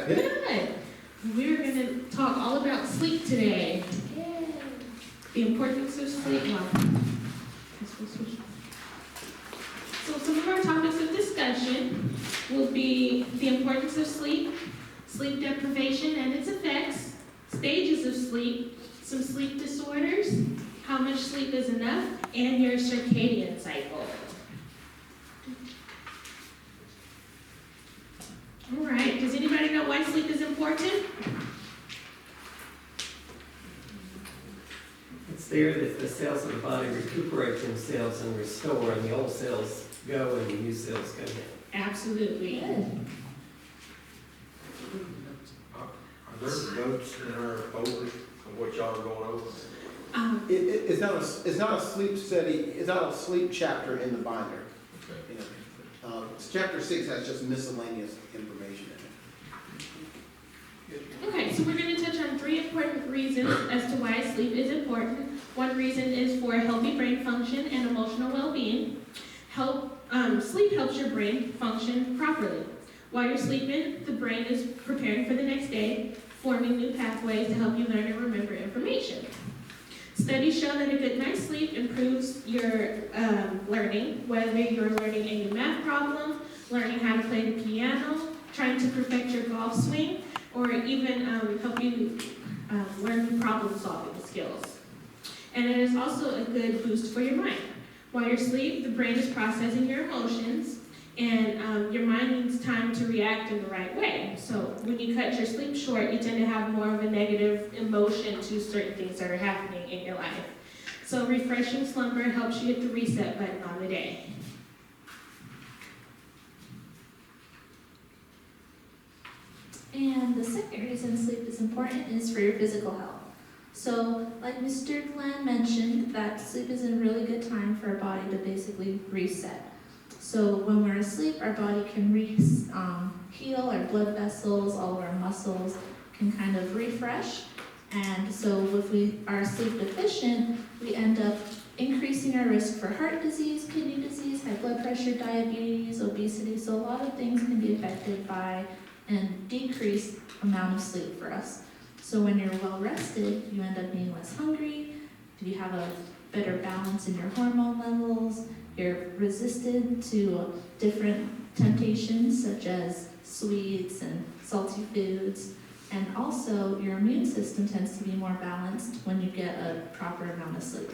Good. We're going to talk all about sleep today. Yay. The importance of sleep. Well, so some of our topics of discussion will be the importance of sleep, sleep deprivation and its effects, stages of sleep, some sleep disorders, how much sleep is enough, and your circadian cycle. All right, does anybody know why sleep is important? It's there that the cells of the body recuperate themselves and restore, and the old cells go and the new cells come in. Absolutely. Good. Are there notes in our folder of what y'all are going over? It's not a sleep study, it's not a sleep chapter in the binder. Okay. You know, chapter 6 has just miscellaneous information in it. Okay, so we're going to touch on 3 important reasons as to why sleep is important. One reason is for healthy brain function and emotional well-being. Sleep helps your brain function properly. While you're sleeping, the brain is preparing for the next day, forming new pathways to help you learn and remember information. Studies show that a good night's sleep improves your learning, whether you're learning a new math problem, learning how to play the piano, trying to perfect your golf swing, or even help you learn new problem-solving skills. And it is also a good boost for your mind. While you're asleep, the brain is processing your emotions, and your mind needs time to react in the right way. So when you cut your sleep short, you tend to have more of a negative emotion to certain things that are happening in your life. So refreshing slumber helps you hit the reset button on the day. And the second reason sleep is important is for your physical health. So, like Mr. Glenn mentioned, that sleep is a really good time for our body to basically reset. So when we're asleep, our body can heal, our blood vessels, all of our muscles can kind of refresh. And so if we are sleep deficient, we end up increasing our risk for heart disease, kidney disease, high blood pressure, diabetes, obesity. So a lot of things can be affected by and decreased amount of sleep for us. So when you're well rested, you end up being less hungry, you have a better balance in your hormone levels, you're resistant to different temptations such as sweets and salty foods, and also your immune system tends to be more balanced when you get a proper amount of sleep.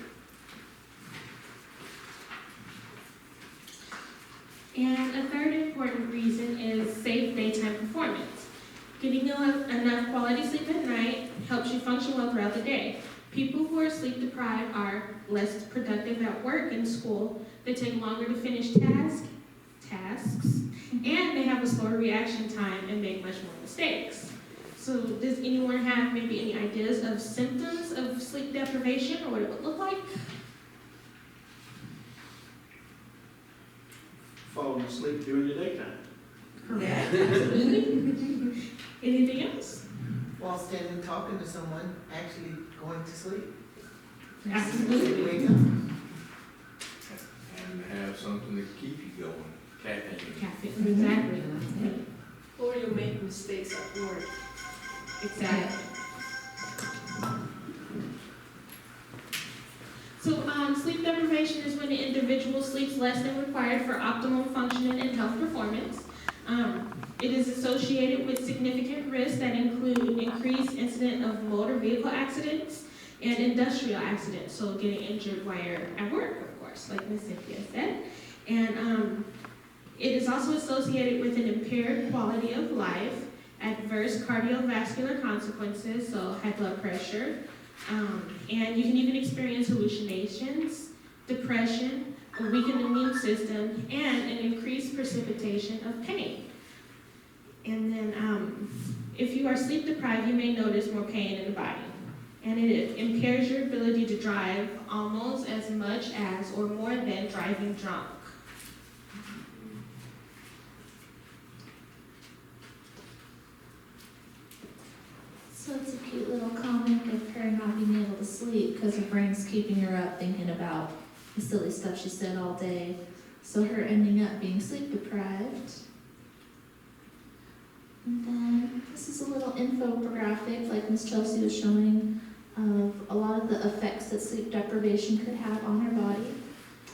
And a third important reason is safe daytime performance. Getting enough quality sleep at night helps you function well throughout the day. People who are sleep deprived are less productive at work and school. They take longer to finish tasks, and they have a slower reaction time and make much more mistakes. So does anyone have maybe any ideas of symptoms of sleep deprivation or what it would look like? Falling asleep during the daytime. Correct. Absolutely. Anything else? While standing talking to someone, actually going to sleep. Absolutely. Wake up. And have something to keep you going. Caffeine. Exactly. Or you'll make mistakes at work. Exactly. So sleep deprivation is when the individual sleeps less than required for optimum functioning and health performance. It is associated with significant risks that include increased incident of motor vehicle accidents and industrial accidents, so getting injured while you're at work, of course, like Ms. Cynthia said. And it is also associated with an impaired quality of life, adverse cardiovascular consequences, so high blood pressure, and you can even experience hallucinations, depression, a weakened immune system, and an increased precipitation of pain. And then if you are sleep deprived, you may notice more pain in the body. And it impairs your ability to drive almost as much as or more than driving drunk. So it's a cute little comic of her not being able to sleep because her brain's keeping her up thinking about the silly stuff she said all day. So her ending up being sleep deprived. And then this infographic, like Miss Chelsea was showing, of a lot of the effects that sleep deprivation could have on our body,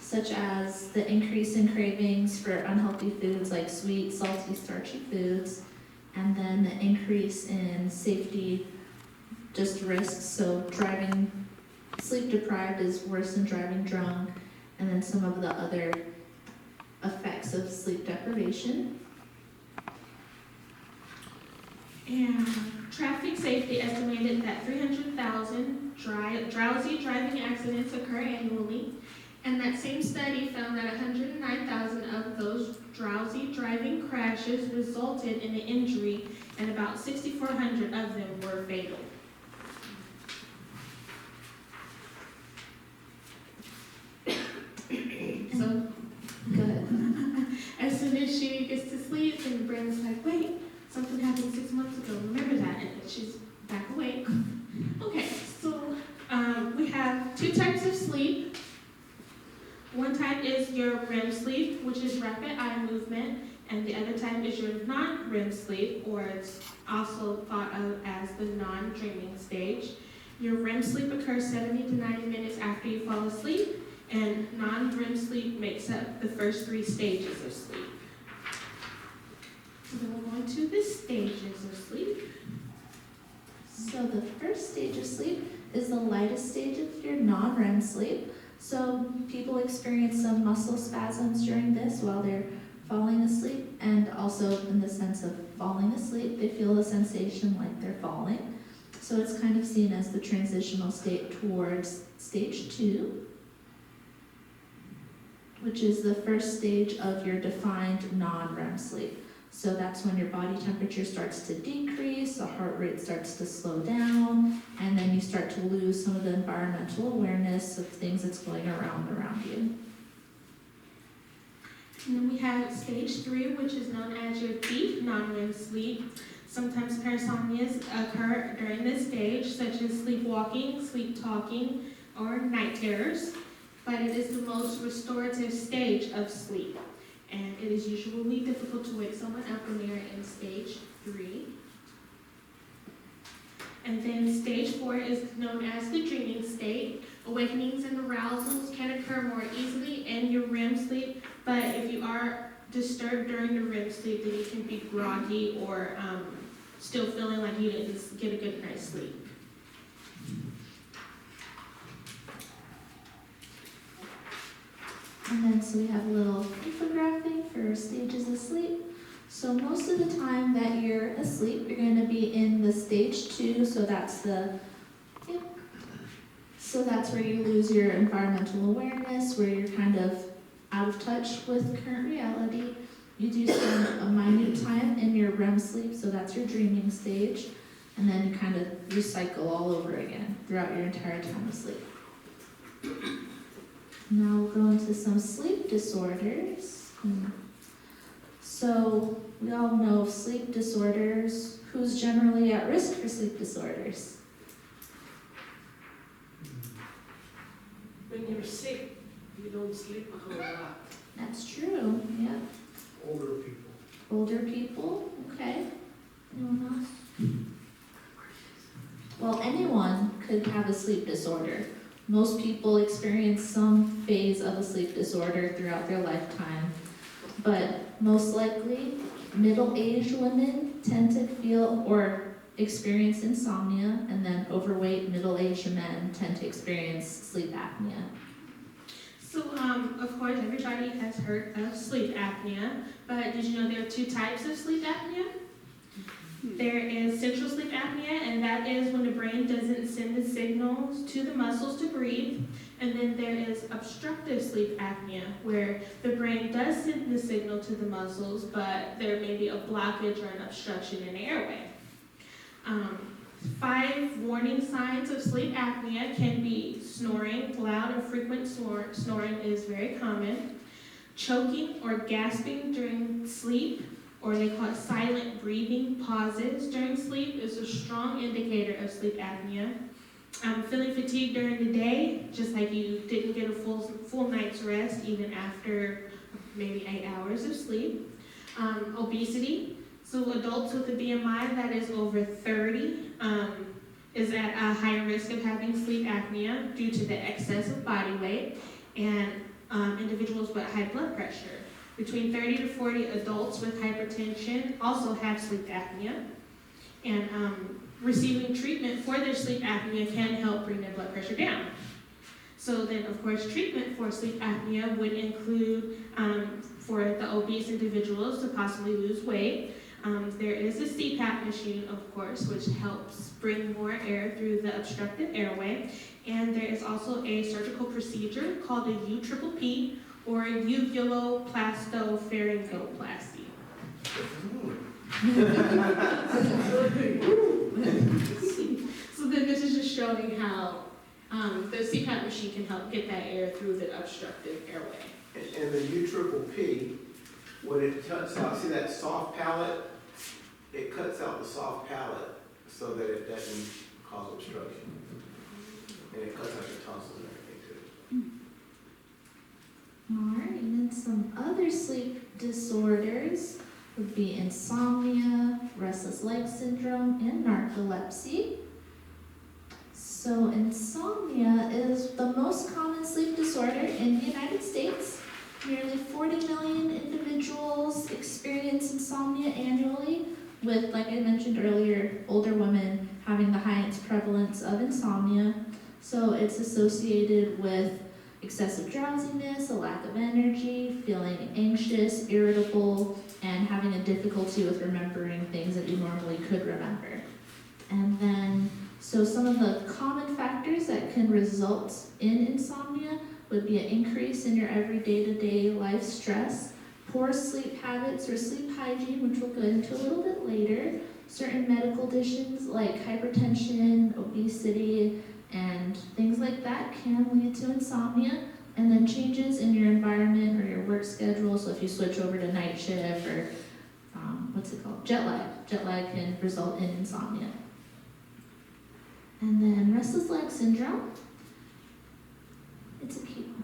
such as the increase in cravings for unhealthy foods like sweet, salty, starchy foods, and then the increase in safety, just risks. So driving sleep deprived is worse than driving drunk, and then some of the other effects of sleep deprivation. And traffic safety estimated that 300,000 drowsy driving accidents occur annually. And that same study found that 109,000 of those drowsy driving crashes resulted in an injury, and about 6,400 of them were fatal. So, Good. as soon as she gets to sleep, and the brain's like, wait, something happened 6 months ago, remember that, and then she's back awake. Okay, so we have two types of sleep. One type is your REM sleep, which is rapid eye movement, and the other type is your non-REM sleep, or it's also thought of as the non-dreaming stage. Your REM sleep occurs 70 to 90 minutes after you fall asleep, and non-REM sleep makes up the first 3 stages of sleep. So then we'll go into the stages of sleep. So the first stage of sleep is the lightest stage of your non-REM sleep. So people experience some muscle spasms during this while they're falling asleep, and also in the sense of falling asleep, they feel a sensation like they're falling. So it's kind of seen as the transitional state towards stage 2, which is the first stage of your defined non-REM sleep. So that's when your body temperature starts to decrease, the heart rate starts to slow down, and then you start to lose some of the environmental awareness of things that's going around you. And then we have stage 3, which is known as your deep non-REM sleep. Sometimes parasomnias occur during this stage, such as sleepwalking, sleep talking, or night terrors. But it is the most restorative stage of sleep, and it is usually difficult to wake someone up when they are in stage 3. And then stage 4 is known as the dreaming state. Awakenings and arousals can occur more easily in your REM sleep, but if you are disturbed during the REM sleep, then you can be groggy or still feeling like you didn't get a good night's sleep. And then so we have a little infographic for stages of sleep. So most of the time that you're asleep, you're going to be in the stage 2, so that's so that's where you lose your environmental awareness, where you're kind of out of touch with current reality. You do spend a minute time in your REM sleep, so that's your dreaming stage, and then you kind of recycle all over again throughout your entire time of sleep. Now we'll go into some sleep disorders. So we all know of sleep disorders. Who's generally at risk for sleep disorders? When you're sick, you don't sleep a whole lot. That's true, yeah. Older people. Older people, okay. Anyone else? Well, anyone could have a sleep disorder. Most people experience some phase of a sleep disorder throughout their lifetime, but most likely, middle-aged women tend to feel or experience insomnia, and then overweight middle-aged men tend to experience sleep apnea. So, of course, everybody has heard of sleep apnea, but did you know there are 2 types of sleep apnea? There is central sleep apnea, and that is when the brain doesn't send the signals to the muscles to breathe. And then there is obstructive sleep apnea, where the brain does send the signal to the muscles, but there may be a blockage or an obstruction in the airway. 5 warning signs of sleep apnea can be snoring. Loud and frequent snoring is very common. Choking or gasping during sleep, or they call it silent breathing pauses during sleep, is a strong indicator of sleep apnea. Feeling fatigued during the day, just like you didn't get a full night's rest even after maybe 8 hours of sleep. Obesity, So adults with a BMI that is over 30 is at a higher risk of having sleep apnea due to the excess of body weight, and individuals with high blood pressure. Between 30 to 40 adults with hypertension also have sleep apnea, and receiving treatment for their sleep apnea can help bring their blood pressure down. So then, of course, treatment for sleep apnea would include for the obese individuals to possibly lose weight. There is a CPAP machine, of course, which helps bring more air through the obstructed airway. And there is also a surgical procedure called a UPPP, or uvuloplastovarincoplasty. So then this is just showing how the CPAP machine can help get that air through the obstructed airway. And the UPPP, when it cuts out, see that soft palate? It cuts out the soft palate so that it doesn't cause obstruction. And it cuts out your tonsils and everything too. Alright, and then some other sleep disorders would be insomnia, restless leg syndrome, and narcolepsy. So insomnia is the most common sleep disorder in the United States. Nearly 40 million individuals experience insomnia annually, with, like I mentioned earlier, older women having the highest prevalence of insomnia. So it's associated with excessive drowsiness, a lack of energy, feeling anxious, irritable, and having a difficulty with remembering things that you normally could remember. And then, so some of the common factors that can result in insomnia would be an increase in your everyday-to-day life stress, poor sleep habits or sleep hygiene, which we'll go into a little bit later, certain medical conditions like hypertension, obesity, and things like that can lead to insomnia. And then changes in your environment or your work schedule, so if you switch over to night shift or jet lag can result in insomnia. And then restless leg syndrome, it's a cute one.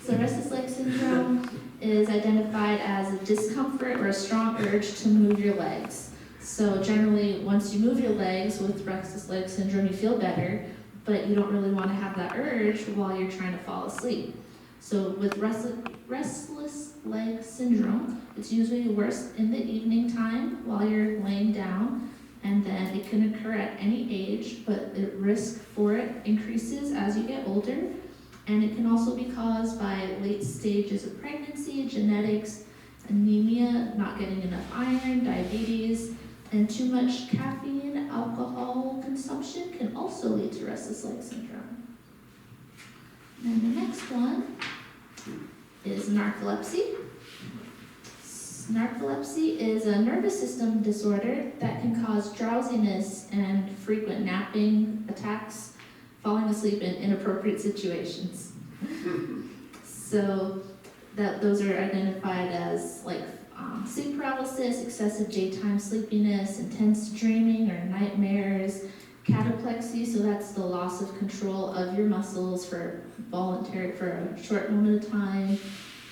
So restless leg syndrome is identified as a discomfort or a strong urge to move your legs. So generally, once you move your legs with restless leg syndrome, you feel better, but you don't really want to have that urge while you're trying to fall asleep. So with restless leg syndrome, it's usually worse in the evening time while you're laying down, and then it can occur at any age, but the risk for it increases as you get older. And it can also be caused by late stages of pregnancy, genetics, anemia, not getting enough iron, diabetes, and too much caffeine, alcohol consumption can also lead to restless leg syndrome. And the next one is narcolepsy. Narcolepsy is a nervous system disorder that can cause drowsiness and frequent napping attacks, falling asleep in inappropriate situations. So those are identified as like sleep paralysis, excessive daytime sleepiness, intense dreaming or nightmares, cataplexy, so that's the loss of control of your muscles for a short moment of time.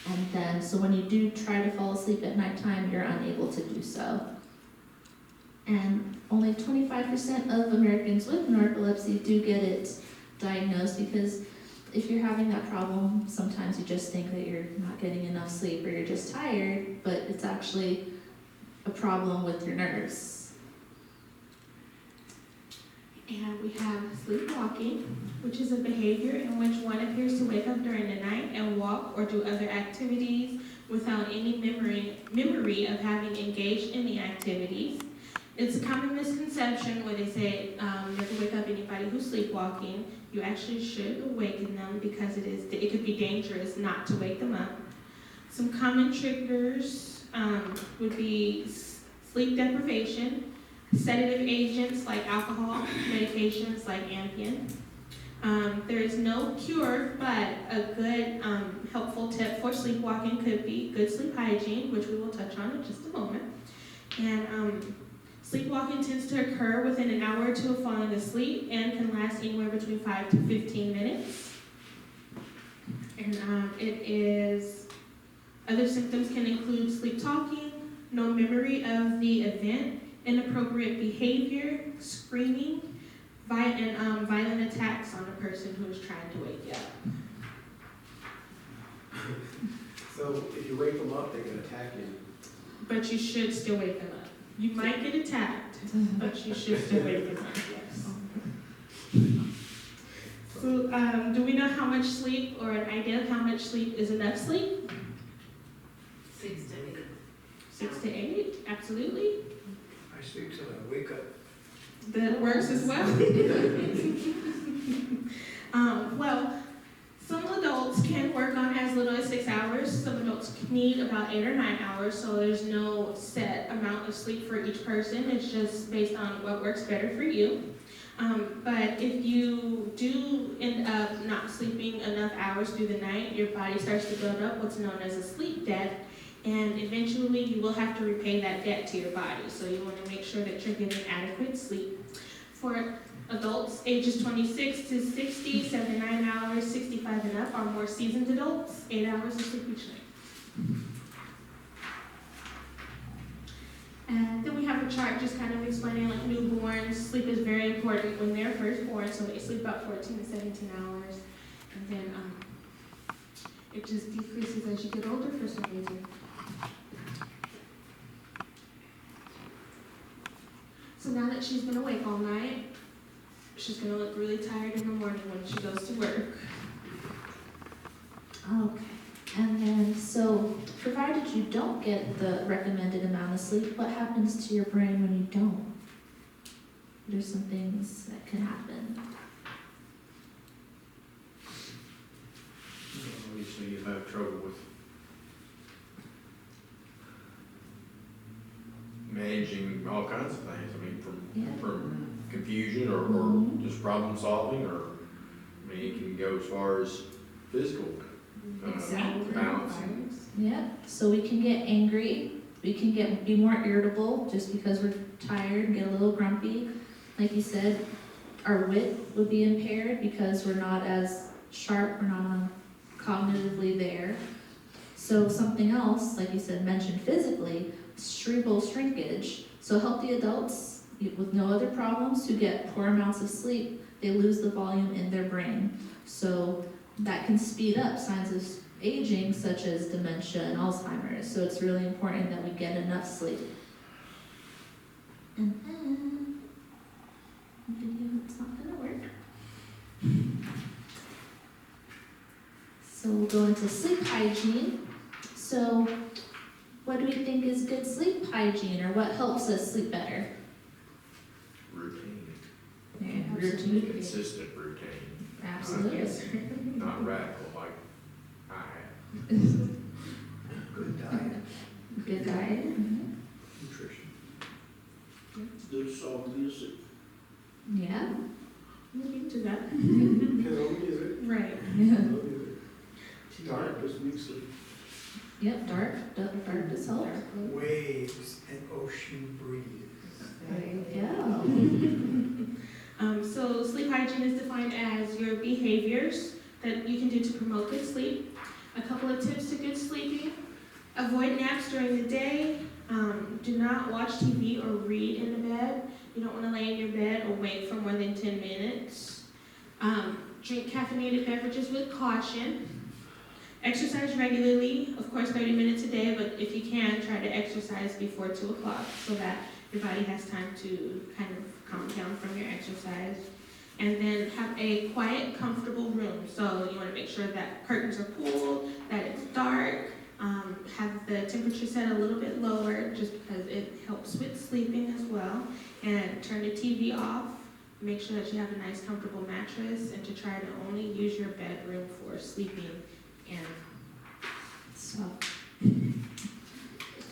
And then, so when you do try to fall asleep at nighttime, you're unable to do so. And only 25% of Americans with narcolepsy do get it diagnosed, because if you're having that problem, sometimes you just think that you're not getting enough sleep or you're just tired, but it's actually a problem with your nerves. And we have sleepwalking, which is a behavior in which one appears to wake up during the night and walk or do other activities without any memory of having engaged in the activities. It's a common misconception where they say never wake up anybody who's sleepwalking. You actually should awaken them, because it could be dangerous not to wake them up. Some common triggers would be sleep deprivation, sedative agents like alcohol, medications like Ambien. There is no cure, but a good helpful tip for sleepwalking could be good sleep hygiene, which we will touch on in just a moment. And sleepwalking tends to occur within an hour or two of falling asleep and can last anywhere between 5 to 15 minutes. And other symptoms can include sleep talking, no memory of the event, inappropriate behavior, screaming, violent attacks on a person who is trying to wake you up. So if you wake them up, they can attack you. But you should still wake them up. You might get attacked, but you should still wake them up, yes. So, do we know how much sleep, or an idea of how much sleep is enough sleep? 6 to 8. 6 to 8, absolutely. I sleep till I wake up. That works as well. Well, some adults can work on as little as 6 hours. Some adults need about 8 or 9 hours, so there's no set amount of sleep for each person. It's just based on what works better for you. But if you do end up not sleeping enough hours through the night, your body starts to build up what's known as a sleep debt, and eventually you will have to repay that debt to your body. So you want to make sure that you're getting adequate sleep. For adults ages 26 to 60, 7 to 9 hours, 65 and up are more seasoned adults, 8 hours of sleep each night. And then we have a chart just kind of explaining like newborns. Sleep is very important when they're first born, so they sleep about 14 to 17 hours. And then it just decreases as you get older for some reason. So now that she's been awake all night, she's gonna look really tired in the morning when she goes to work. Okay, and then, so, provided you don't get the recommended amount of sleep, what happens to your brain when you don't? There's some things that can happen. Obviously, you have trouble with managing all kinds of things. I mean, Yeah. from confusion or Mhm. just problem solving, or, I mean, it can go as far as physical Exactly. balancing. Yeah, so we can get angry, we can be more irritable just because we're tired, get a little grumpy. Like you said, our wit would be impaired because we're not as sharp, we're not cognitively there. So something else, like you said, mentioned physically, cerebral shrinkage. So healthy adults with no other problems who get poor amounts of sleep, they lose the volume in their brain. So that can speed up signs of aging such as dementia and Alzheimer's. So it's really important that we get enough sleep. And then, video, it's not gonna work. So we'll go into sleep hygiene. So what do we think is good sleep hygiene, or what helps us sleep better? Routine, Routine. consistent routine, Absolutely. not radical like I have. Good diet, Good diet. Mhm. nutrition. Good salt music. Yeah. We'll get to that. Hello, music. Right. Hello, music. Dark is music. Yep, dark does help. Waves and ocean breeze. There you go. So sleep hygiene is defined as your behaviors that you can do to promote good sleep. A couple of tips to good sleeping: avoid naps during the day. Do not watch TV or read in the bed. You don't want to lay in your bed awake for more than 10 minutes. Drink caffeinated beverages with caution. Exercise regularly, of course 30 minutes a day, but if you can, try to exercise before 2 o'clock so that your body has time to kind of calm down from your exercise. And then have a quiet, comfortable room. So you want to make sure that curtains are pulled, that it's dark, have the temperature set a little bit lower just because it helps with sleeping as well. And turn the TV off. Make sure that you have a nice, comfortable mattress, and to try to only use your bedroom for sleeping and stuff.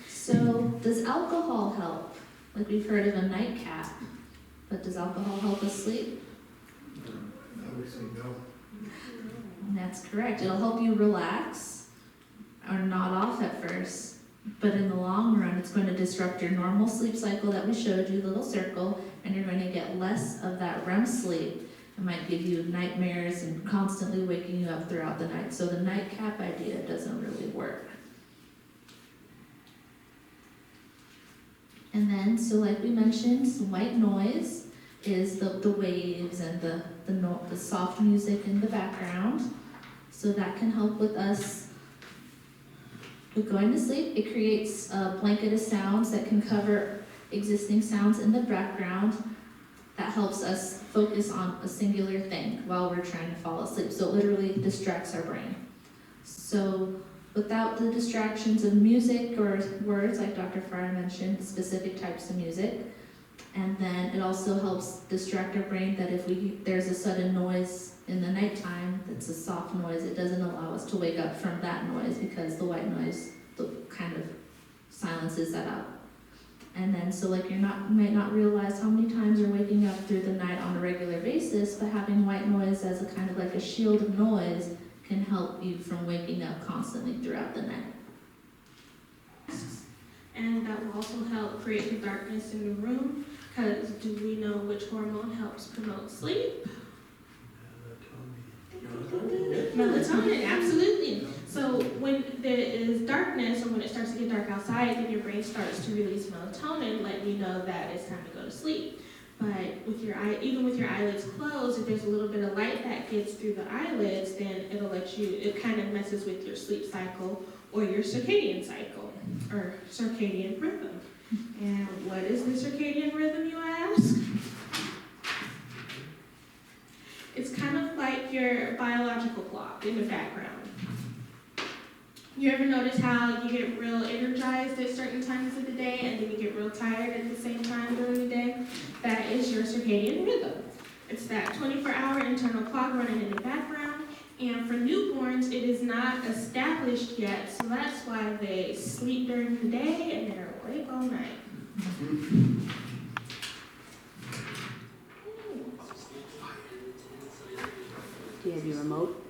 So, does alcohol help? Like we've heard of a nightcap, but does alcohol help us sleep? I would say no. And that's correct. It'll help you relax or nod off at first, but in the long run, it's going to disrupt your normal sleep cycle that we showed you, the little circle, and you're going to get less of that REM sleep. It might give you nightmares and constantly waking you up throughout the night. So the nightcap idea doesn't really work. And then, so like we mentioned, some white noise is the waves and the soft music in the background. So that can help with us with going to sleep. It creates a blanket of sounds that can cover existing sounds in the background. That helps us focus on a singular thing while we're trying to fall asleep. So it literally distracts our brain. So without the distractions of music or words, like Dr. Fryer mentioned, specific types of music. And then it also helps distract our brain that if there's a sudden noise in the nighttime that's a soft noise, it doesn't allow us to wake up from that noise because the white noise kind of silences that out. And then so like you might not realize how many times you're waking up through the night on a regular basis, but having white noise as a kind of like a shield of noise can help you from waking up constantly throughout the night. And that will also help create the darkness in the room, because do we know which hormone helps promote sleep? Melatonin, absolutely. So when there is darkness, or when it starts to get dark outside, then your brain starts to release melatonin, letting you know that it's time to go to sleep. But with even with your eyelids closed, if there's a little bit of light that gets through the eyelids, then it kind of messes with your sleep cycle or your circadian cycle, or circadian rhythm. And what is the circadian rhythm, you ask? It's kind of like your biological clock in the background. You ever notice how you get real energized at certain times of the day and then you get real tired at the same time during the day? That is your circadian rhythm. It's that 24-hour internal clock running in the background. And for newborns, it is not established yet, so that's why they sleep during the day and they're awake all night. Do you have your remote?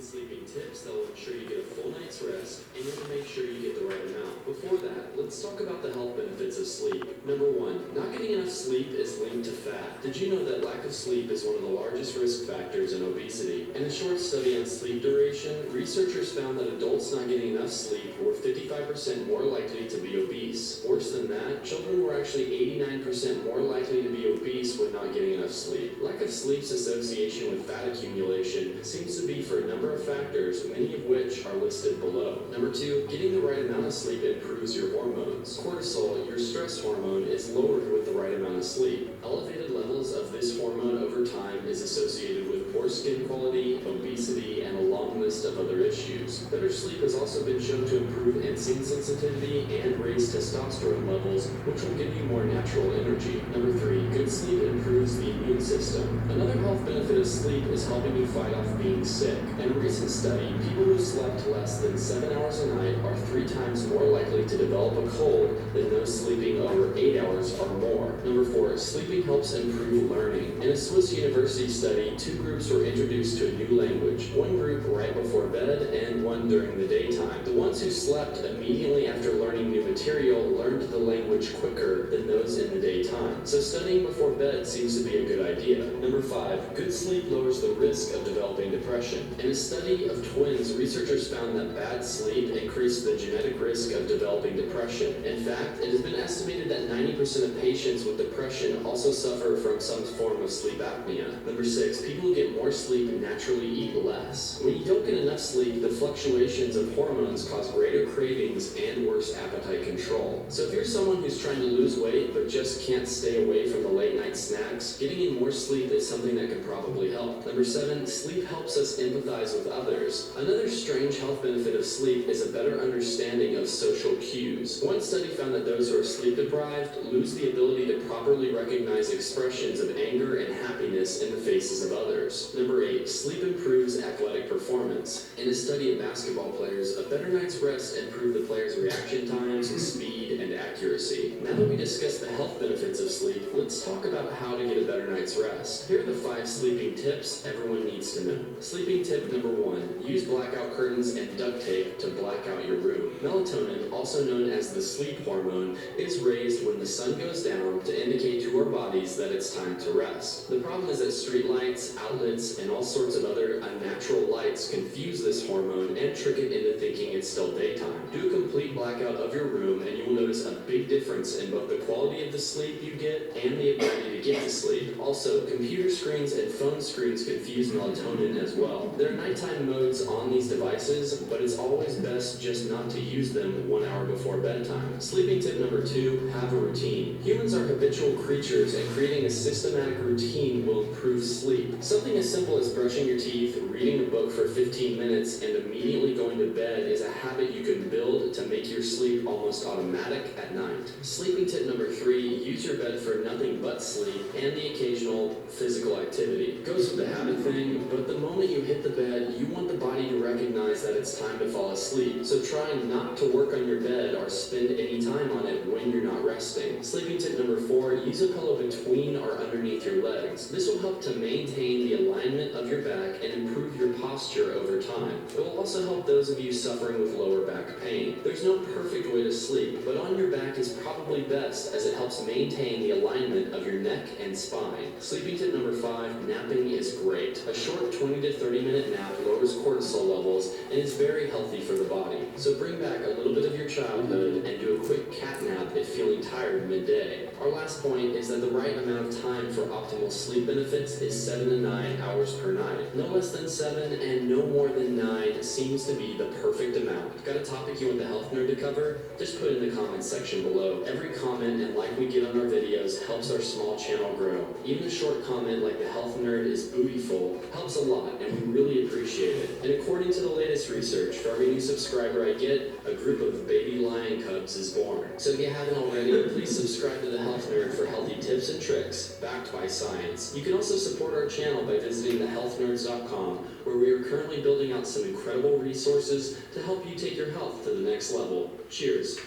Sleeping tips that will ensure you get a full night's rest and you will make sure you get the right amount. Before that, let's talk about the health benefits of sleep. Number one, not getting enough sleep is linked to fat. Did you know that lack of sleep is one of the largest risk factors in obesity? In a short study on sleep duration, researchers found that adults not getting enough sleep were 55% more likely to be obese. Worse than that, children were actually 89% more likely to be obese when not getting enough sleep. Lack of sleep's association with fat accumulation seems to be for a number of factors, many of which are listed below. Number two, getting the right amount of sleep improves your hormones. Cortisol, your stress hormone, is lowered with the right amount of sleep. Elevated levels of this hormone over time is associated with poor skin quality, obesity, and a long list of other issues. Better sleep has also been shown to improve insulin sensitivity and raise testosterone levels, which will give you more natural energy. Number three, good sleep improves the immune system. Another health benefit of sleep is helping you fight off being sick. In a recent study, people who slept less than 7 hours a night are 3 times more likely to develop a cold than those sleeping over 8 hours or more. Number four, sleeping helps improve learning. In a Swiss university study, 2 groups were introduced to a new language. One group right before bed and one during the daytime. The ones who slept immediately after learning new material learned the language quicker than those in the daytime. So studying before bed seems to be a good idea. Number five, good sleep lowers the risk of developing depression. In a study of twins, researchers found that bad sleep increased the genetic risk of developing depression. In fact, it has been estimated that 90% of patients with depression also suffer from some form of sleep apnea. Number six, people who get more sleep naturally eat less. When you don't get enough sleep, the fluctuations of hormones cause greater cravings and worse appetite control. So if you're someone who's trying to lose weight but just can't stay away from the late night snacks, getting in more sleep is something that can probably help. Number seven, sleep helps us empathize with others. Another strange health benefit of sleep is a better understanding of social cues. One study found that those who are sleep deprived lose the ability to properly recognize expressions of anger and happiness in the faces of others. Number eight, sleep improves athletic performance. In a study of basketball players, a better night's rest improved the players' reaction times, speed, and accuracy. Now that we discussed the health benefits of sleep, let's talk about how to get a better night's rest. Here are the 5 sleeping tips everyone needs to know. Sleeping tip number 1, use blackout curtains and duct tape to black out your room. Melatonin, also known as the sleep hormone, is raised when the sun goes down to indicate to our bodies that it's time to rest. The problem is that street lights, outlets, and all sorts of other unnatural lights confuse this hormone and trick it into thinking it's still daytime. Do a complete blackout of your room and you will notice a big difference in both the quality of the sleep you get and the ability to get to sleep. Also, computer screens and phone screens confuse melatonin as well. There are nighttime modes on these devices, but it's always best just not to use them 1 hour before bedtime. Sleeping tip number 2, have a routine. Humans are habitual creatures, and creating a systematic routine will improve sleep. Something as simple as brushing your teeth, reading a book for 15 minutes, and immediately going to bed is a habit you can build to make your sleep almost automatic at night. Sleeping tip number 3, use your bed for nothing but sleep and the occasional physical activity. It goes with the habit thing, but the moment you hit the bed, you want the body to recognize that it's time to fall asleep. So try not to work on your bed or spend any time on it when you're not resting. Sleeping tip number 4, use a pillow between or underneath your legs. This will help to maintain the alignment of your back and improve your posture over time. It will also help those of you suffering with lower back pain. There's no perfect way to sleep, but on your back is probably best as it helps maintain the alignment of your neck and spine. Sleeping tip number 5, napping is great. A short 20 to 30 minute nap lowers cortisol levels and is very healthy for the body. So bring back a little bit of your childhood and do a quick cat nap if feeling tired midday. Our last point is that the right amount of time for optimal sleep benefits is 7 to 9 hours per night. No less than 7 and no more than 9 seems to be the perfect amount. Got a topic you want the health nerd to cover? Just put it in the comments section below. Every comment and like we get on our videos helps our small channel grow. Even a short comment like the health nerd is bootyful helps a lot, and we really appreciate it. And according to the latest research, for every new subscriber I get, a group of baby lion cubs is born. So if you haven't already, please subscribe to the Health Nerd for healthy tips and tricks backed by science. You can also support our channel by visiting thehealthnerds.com, where we are currently building out some incredible resources to help you take your health to the next level. Cheers.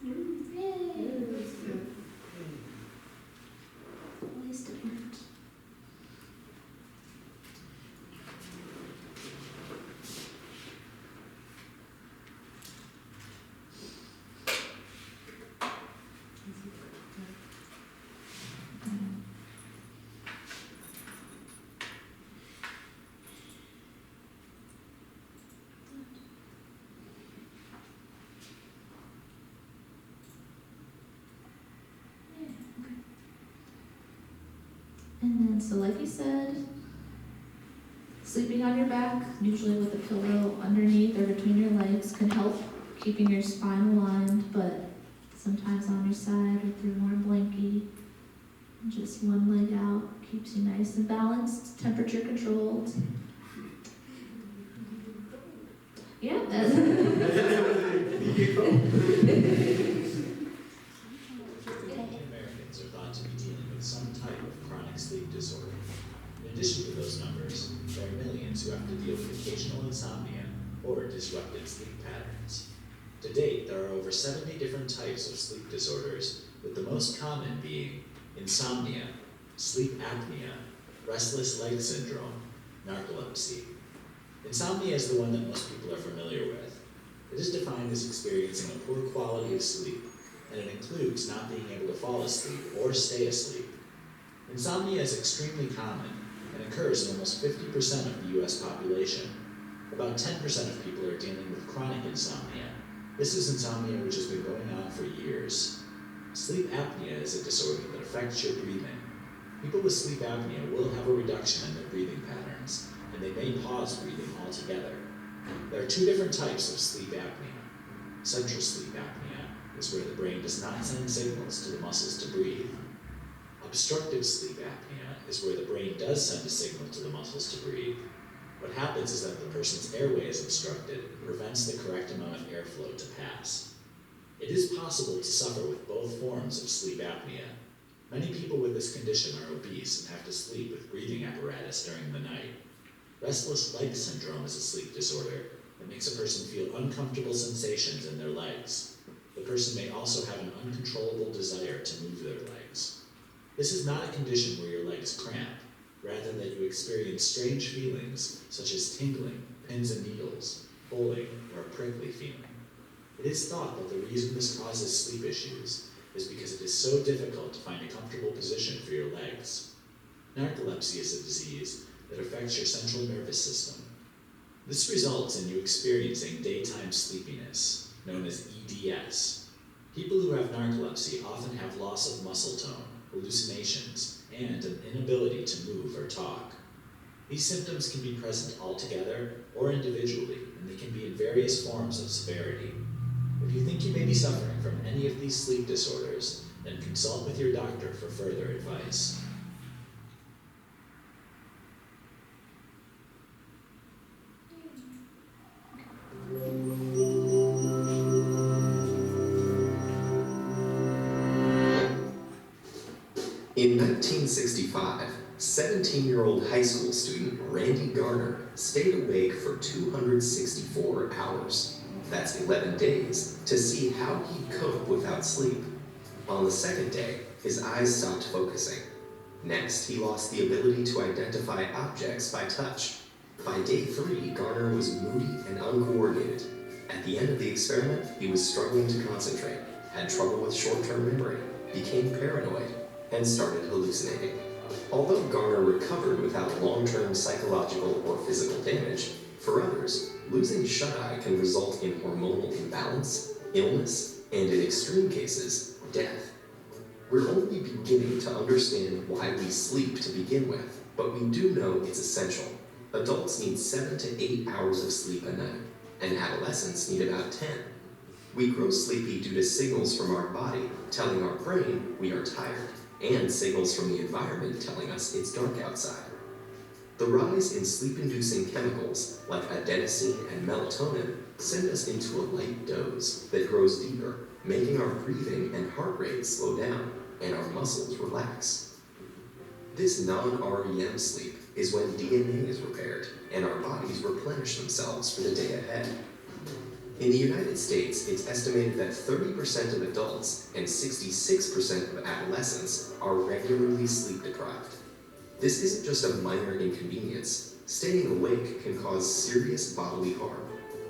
Yay. Always different. And then, so like you said, sleeping on your back, usually with a pillow underneath or between your legs, can help keeping your spine aligned, but sometimes on your side with your warm blankie, just one leg out, keeps you nice and balanced, temperature controlled. Yeah, that's Americans are thought to be dealing with some type of chronic sleep disorder. In addition to those numbers, there are millions who have to deal with occasional insomnia or disrupted sleep patterns. To date, there are over 70 different types of sleep disorders, with the most common being insomnia, sleep apnea, restless leg syndrome, narcolepsy. Insomnia is the one that most people are familiar with. It is defined as experiencing a poor quality of sleep, and it includes not being able to fall asleep or stay asleep. Insomnia is extremely common and occurs in almost 50% of the US population. About 10% of people are dealing with chronic insomnia. This is insomnia which has been going on for years. Sleep apnea is a disorder that affects your breathing. People with sleep apnea will have a reduction in their breathing patterns, and they may pause breathing altogether. There are two different types of sleep apnea. Central sleep apnea is where the brain does not send signals to the muscles to breathe. Obstructive sleep apnea is where the brain does send a signal to the muscles to breathe. What happens is that the person's airway is obstructed and prevents the correct amount of airflow to pass. It is possible to suffer with both forms of sleep apnea. Many people with this condition are obese and have to sleep with breathing apparatus during the night. Restless leg syndrome is a sleep disorder that makes a person feel uncomfortable sensations in their legs. The person may also have an uncontrollable desire to move their legs. This is not a condition where your legs cramp, rather that you experience strange feelings such as tingling, pins and needles, pulling, or a prickly feeling. It is thought that the reason this causes sleep issues is because it is so difficult to find a comfortable position for your legs. Narcolepsy is a disease that affects your central nervous system. This results in you experiencing daytime sleepiness, known as EDS. People who have narcolepsy often have loss of muscle tone, hallucinations, and an inability to move or talk. These symptoms can be present altogether or individually, and they can be in various forms of severity. If you think you may be suffering from any of these sleep disorders, then consult with your doctor for further advice. In 1965, 17-year-old high school student Randy Garner stayed awake for 264 hours. That's 11 days, to see how he'd cope without sleep. On the second day, his eyes stopped focusing. Next, he lost the ability to identify objects by touch. By day 3, Garner was moody and uncoordinated. At the end of the experiment, he was struggling to concentrate, had trouble with short-term memory, became paranoid, and started hallucinating. Although Garner recovered without long-term psychological or physical damage, for others, losing shut-eye can result in hormonal imbalance, illness, and in extreme cases, death. We're only beginning to understand why we sleep to begin with, but we do know it's essential. Adults need 7 to 8 hours of sleep a night, and adolescents need about 10. We grow sleepy due to signals from our body telling our brain we are tired, and signals from the environment telling us it's dark outside. The rise in sleep-inducing chemicals like adenosine and melatonin send us into a light doze that grows deeper, making our breathing and heart rate slow down and our muscles relax. This non-REM sleep is when DNA is repaired and our bodies replenish themselves for the day ahead. In the United States, it's estimated that 30% of adults and 66% of adolescents are regularly sleep deprived. This isn't just a minor inconvenience. Staying awake can cause serious bodily harm.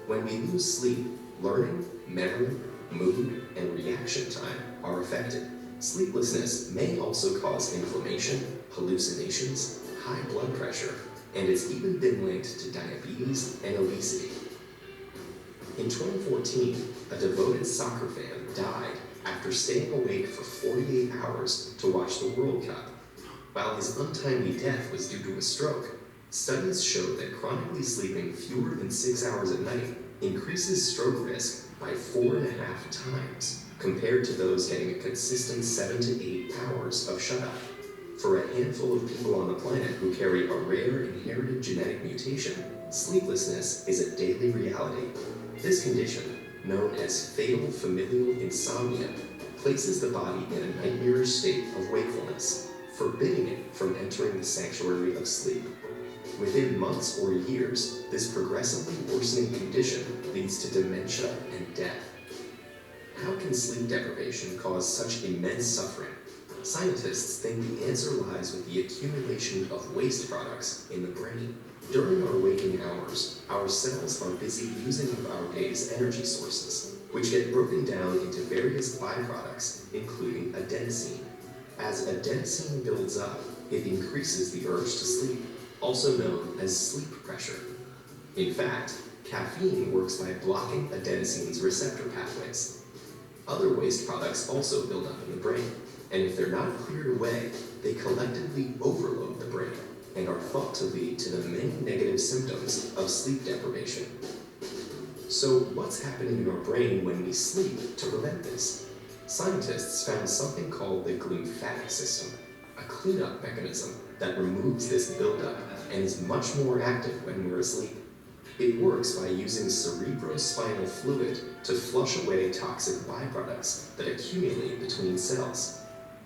When we lose sleep, learning, memory, mood, and reaction time are affected. Sleeplessness may also cause inflammation, hallucinations, high blood pressure, and it's even been linked to diabetes and obesity. In 2014, a devoted soccer fan died after staying awake for 48 hours to watch the World Cup. While his untimely death was due to a stroke, studies showed that chronically sleeping fewer than 6 hours a night increases stroke risk by 4.5 times compared to those getting a consistent 7 to 8 hours of shut-eye. For a handful of people on the planet who carry a rare inherited genetic mutation, sleeplessness is a daily reality. This condition, known as fatal familial insomnia, places the body in a nightmarish state of wakefulness, forbidding it from entering the sanctuary of sleep. Within months or years, this progressively worsening condition leads to dementia and death. How can sleep deprivation cause such immense suffering? Scientists think the answer lies with the accumulation of waste products in the brain. During our waking hours, our cells are busy using up our day's energy sources, which get broken down into various byproducts, including adenosine. As adenosine builds up, it increases the urge to sleep, also known as sleep pressure. In fact, caffeine works by blocking adenosine's receptor pathways. Other waste products also build up in the brain, and if they're not cleared away, they collectively overload the brain and are thought to lead to the many negative symptoms of sleep deprivation. So what's happening in our brain when we sleep to prevent this? Scientists found something called the glymphatic system, a cleanup mechanism that removes this buildup and is much more active when we're asleep. It works by using cerebrospinal fluid to flush away toxic byproducts that accumulate between cells.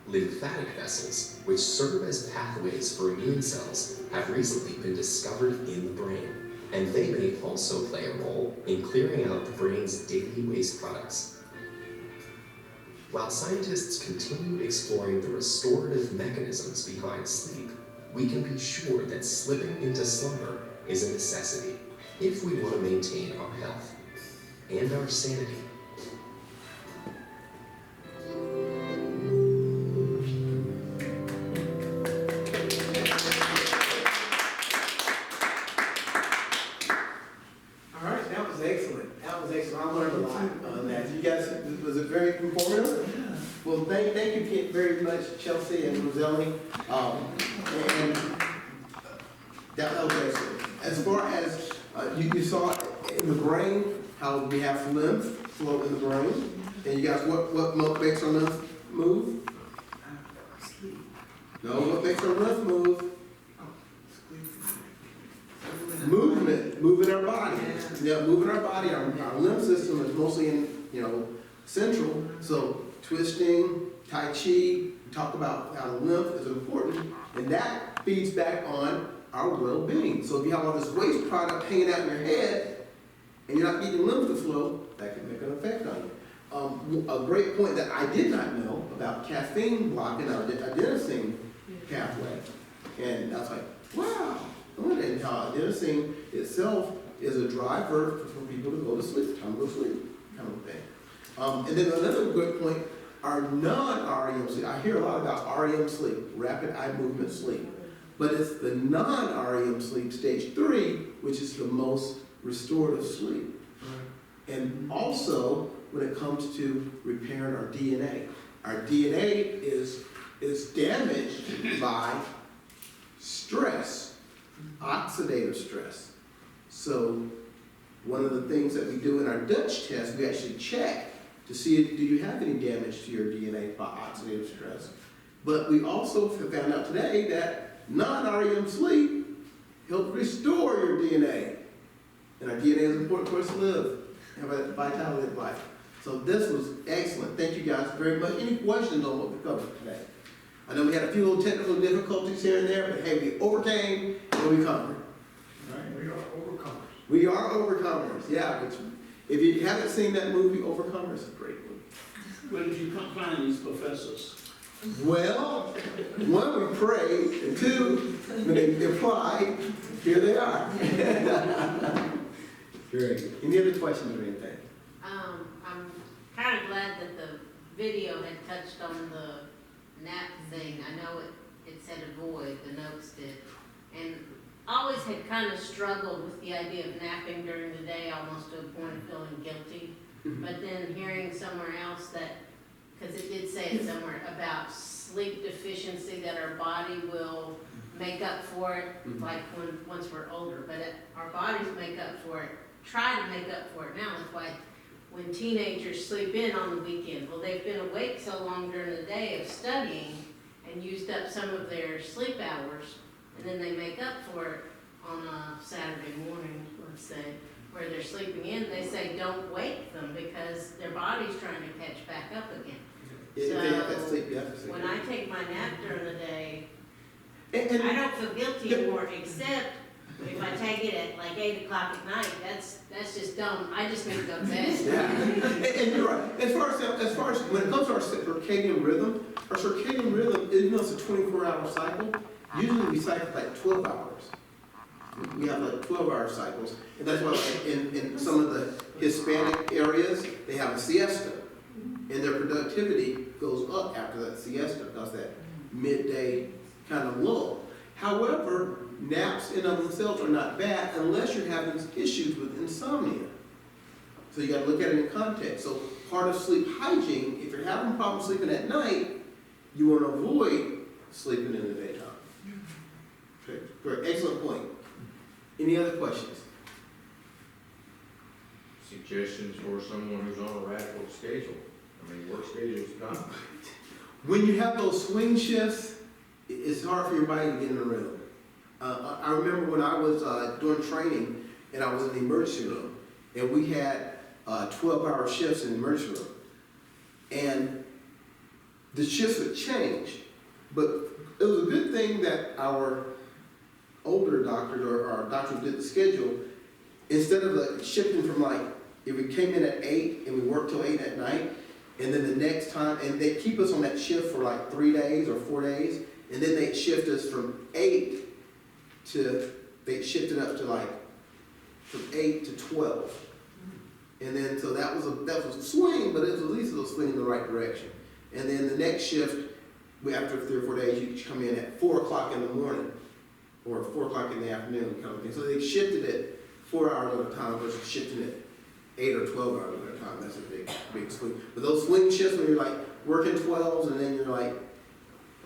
Lymphatic vessels, which serve as pathways for immune cells, have recently been discovered in the brain, and they may also play a role in clearing out the brain's daily waste products. While scientists continue exploring the restorative mechanisms behind sleep, we can be sure that slipping into slumber is a necessity if we want to maintain our health and our sanity. All right, that was excellent. I learned a lot on that. You guys, was it very informative? Well, thank you very much, Chelsea and Roselli. And that was excellent. As far as, you saw in the brain, how we have lymph flow in the brain. And you guys, what makes our lymph move? No, what makes our lymph move? Movement, moving our body. Yeah, moving our body. Our lymph system is mostly in, central. So twisting, Tai Chi, we talk about how the lymph is important, and that feeds back on our well-being. So if you have all this waste product hanging out in your head, and you're not getting lymph to flow, that can make an effect on you. A great point that I did not know about caffeine blocking our adenosine pathway. And I was like, wow. And how adenosine itself is a driver for people to go to sleep, time to go to sleep, kind of thing. And then another good point, our non-REM sleep. I hear a lot about REM sleep, rapid eye movement sleep. But it's the non-REM sleep, stage 3, which is the most restorative sleep. And also, when it comes to repairing our DNA is damaged by stress, oxidative stress. So one of the things that we do in our Dutch test, we actually check to see do you have any damage to your DNA by oxidative stress. But we also have found out today that non-REM sleep helps restore your DNA. And our DNA is important for us to live, have a vitality of life. So this was excellent. Thank you guys very much. Any questions on what we covered today? I know we had a few little technical difficulties here and there, but hey, we overcame and we conquered. Right, we are overcomers. We are overcomers, yeah. Which, if you haven't seen that movie, Overcomers, it's a great movie. Where did you find these professors? Well, one, we prayed, and two, when they applied, here they are. Great. Any other questions or anything? I'm kind of glad that the video had touched on the nap thing. I know it said avoid, the notes did. And I always had kind of struggled with the idea of napping during the day, almost to a point of feeling guilty. But then hearing somewhere else that, because it did say it somewhere about sleep deficiency, that our body will make up for it, like once we're older. But our bodies make up for it, try to make up for it now. That's why when teenagers sleep in on the weekend, well, they've been awake so long during the day of studying and used up some of their sleep hours, and then they make up for it on a Saturday morning, let's say, where they're sleeping in. They say don't wake them because their body's trying to catch back up again. So when I take my nap during the day, I don't feel guilty anymore, except if I take it at like 8 o'clock at night. That's just dumb. I just need to go to bed. Yeah, and you're right. As far as when it comes to our circadian rhythm, even though it's a 24-hour cycle, usually we cycle like 12 hours. We have like 12-hour cycles, and that's why like in some of the Hispanic areas, they have a siesta, and their productivity goes up after that siesta because that midday kind of lull. However, naps in and of themselves are not bad unless you're having issues with insomnia. So you got to look at it in context. So part of sleep hygiene, if you're having problems sleeping at night, you want to avoid sleeping in the daytime. Okay, great, excellent point. Any other questions? Suggestions for someone who's on a radical schedule. I mean, work schedule's not. When you have those swing shifts, it's hard for your body to get in the rhythm. I remember when I was doing training and I was in the emergency room, and we had 12-hour shifts in the emergency room. And the shifts would change, but it was a good thing that our older doctors or our doctors did the schedule, instead of like shifting from like, if we came in at 8 and we worked till 8 at night, and then the next time, and they keep us on that shift for like 3 days or 4 days, and then they shift us from 8 to, they shifted up to like, from 8 to 12. And then, so that was a swing, but it was at least a swing in the right direction. And then the next shift, after 3 or 4 days, you come in at 4 o'clock in the morning, or 4 o'clock in the afternoon kind of thing. So they shifted it 4 hours at a time versus shifting it 8 or 12 hours at a time. That's a big swing. But those swing shifts when you're like working 12s and then you're like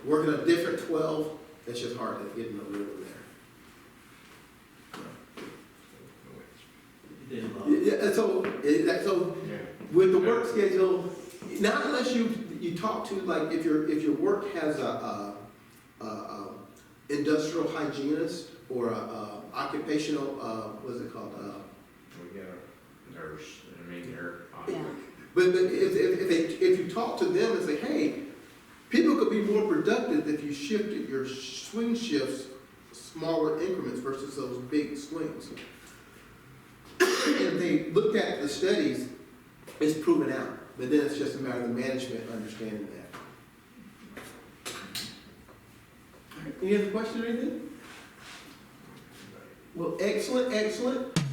working a different 12, it's just hard to get in the rhythm there. Yeah, so with the work schedule, not unless you talk to, like, if your work has a industrial hygienist or a occupational, what is it called? We got a nurse, I mean, they're. Yeah. But if you talk to them and say, hey, people could be more productive if you shifted your swing shifts smaller increments versus those big swings. And they looked at the studies, it's proven out. But then it's just a matter of the management understanding that. All right, any other question or anything? Well, excellent, excellent.